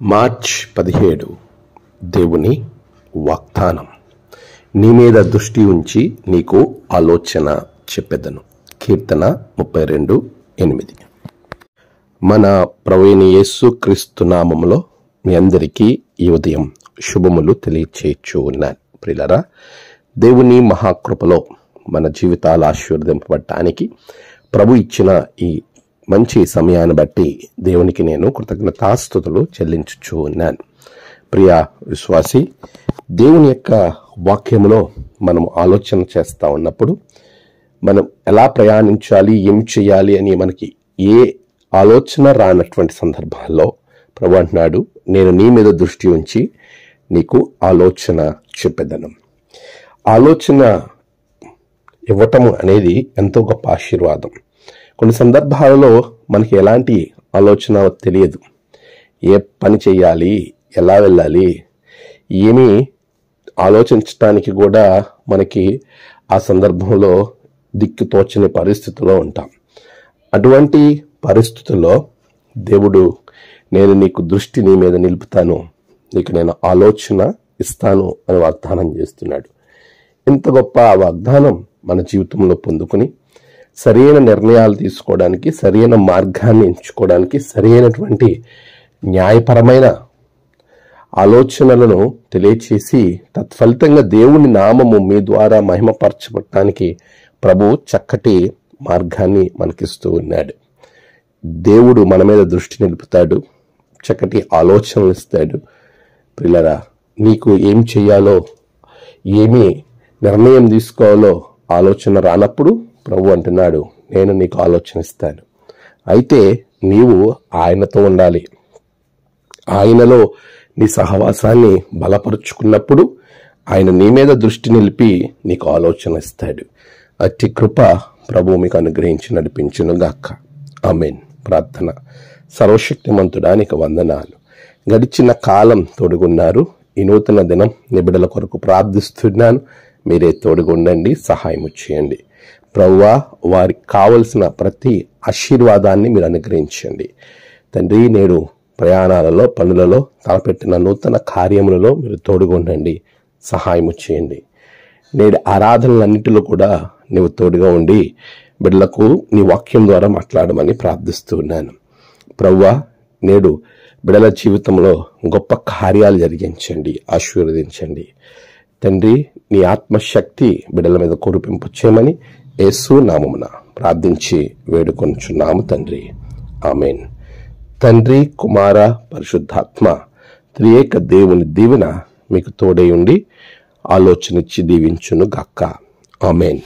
March 17 దేవుని వాగ్దానం. నీ మీద దృష్టి ఉంచి నీకు ఆలోచన చెప్పెదను. కీర్తన 32:8. మన ప్రభువైన యేసుక్రీస్తు నామములో మీ అందరికీ ఈ ఉదయం శుభములు తెలియచేయచ్చు ఉన్నాను. ప్రియులారా, దేవుని మహాకృపలో మన జీవితాలు ఆశీర్వదింపబడటానికి ప్రభు ఇచ్చిన ఈ మంచి సమయాన్ని బట్టి దేవునికి నేను కృతజ్ఞతాస్తుతులు చెల్లించుచూ ఉన్నాను. ప్రియ విశ్వాసి, దేవుని యొక్క వాక్యములో మనం ఆలోచన చేస్తూ ఉన్నప్పుడు మనం ఎలా ప్రయాణించాలి, ఏం చేయాలి అని మనకి ఏ ఆలోచన రానటువంటి సందర్భాల్లో ప్రభు అంటున్నాడు, నేను నీ మీద దృష్టి ఉంచి నీకు ఆలోచన చెప్పెదను. ఆలోచన ఇవ్వటము అనేది ఎంతో గొప్ప ఆశీర్వాదం. కొన్ని సందర్భాలలో మనకి ఎలాంటి ఆలోచన తెలియదు. ఏ పని చేయాలి, ఎలా వెళ్ళాలి, ఏమీ ఆలోచించటానికి కూడా మనకి ఆ సందర్భంలో దిక్కు తోచని పరిస్థితిలో ఉంటాం. అటువంటి పరిస్థితుల్లో దేవుడు, నేను నీకు దృష్టి నీ మీద నిలుపుతాను, నీకు నేను ఆలోచన ఇస్తాను అని వాగ్దానం చేస్తున్నాడు. ఇంత గొప్ప వాగ్దానం మన జీవితంలో పొందుకుని సరైన నిర్ణయాలు తీసుకోవడానికి, సరైన మార్గాన్ని ఎంచుకోవడానికి, సరైనటువంటి న్యాయపరమైన ఆలోచనలను తెలియచేసి తత్ఫలితంగా దేవుని నామము మీ ద్వారా మహిమపరచబడటానికి ప్రభు చక్కటి మార్గాన్ని మనకిస్తూ ఉన్నాడు. దేవుడు మన మీద దృష్టి నిలుపుతాడు, చక్కటి ఆలోచనలు ఇస్తాడు. పిల్లరా, నీకు ఏం చేయాలో, ఏమి నిర్ణయం తీసుకోవాలో ఆలోచన రానప్పుడు ప్రభు అంటున్నాడు, నేను నీకు ఆలోచన ఇస్తాను. అయితే నీవు ఆయనతో ఉండాలి. ఆయనలో నీ సహవాసాన్ని బలపరుచుకున్నప్పుడు ఆయన నీ మీద దృష్టి నిలిపి నీకు ఆలోచన ఇస్తాడు. అట్టి కృప ప్రభు మీకు అనుగ్రహించి నడిపించును గాక. ఆమేన్. ప్రార్థన. సర్వశక్తిమంతుడా, నీకు వందనాలు. గడిచిన కాలం తోడుగున్నారు. ఈ నూతన దినం నిబిడల కొరకు ప్రార్థిస్తున్నాను. మీరే తోడుగుండండి, సహాయం చేయండి. ప్రభువా, వారికి కావలసిన ప్రతి ఆశీర్వాదాన్ని మీరు అనుగ్రహించండి తండ్రి. నేడు ప్రయాణాలలో, పనులలో, తలపెట్టిన నూతన కార్యములలో మీరు తోడుగుండండి, సహాయం చేయండి. నేడు ఆరాధనలన్నిటిలో కూడా నీవు తోడుగా ఉండి బిడ్డలకు నీ వాక్యం ద్వారా మాట్లాడమని ప్రార్థిస్తున్నాను. ప్రభువా, నేడు బిడ్డల జీవితంలో గొప్ప కార్యాలు జరిగించండి, ఆశీర్వదించండి తండ్రి. నీ ఆత్మశక్తి బిడ్డల మీద కురిపింపు చేయమని యేసు నామమున ప్రార్థించి వేడుకొనుచున్నాము తండ్రి. ఆమేన్. తండ్రి, కుమార, పరిశుద్ధాత్మ త్రియేక దేవుని దీవెన మీకు తోడై ఉండి ఆలోచనిచ్చి దీవించును గాక. ఆమేన్.